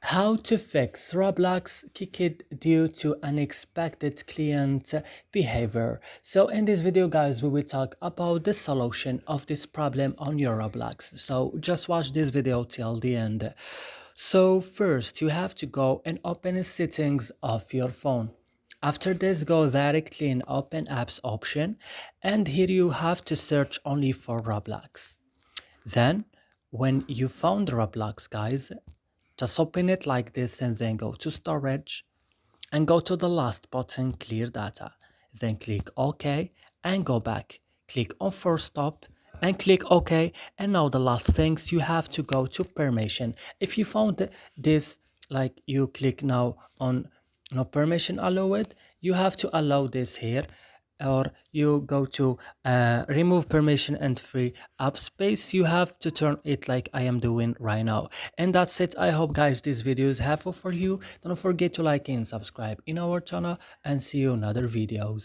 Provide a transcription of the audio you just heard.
How to fix Roblox kicked due to unexpected client behavior. So in this video guys, we will talk about the solution of this problem on your Roblox. So just watch this video till the end. So first you have to go and open the settings of your phone. After this, go directly in open apps option, and here you have to search only for Roblox. Then when you found Roblox guys, just open it like this and then go to storage and go to the last button, clear data. Then click OK and go back. Click on force stop and click OK. And now the last things, you have to go to permission. If you found this, like you click now on no permission allow it, you have to allow this here, or you go to remove permission and free app space. You have to turn it like I am doing right now. And that's it. I hope guys this video is helpful for you. Don't forget to like and subscribe in our channel, and see you in other videos.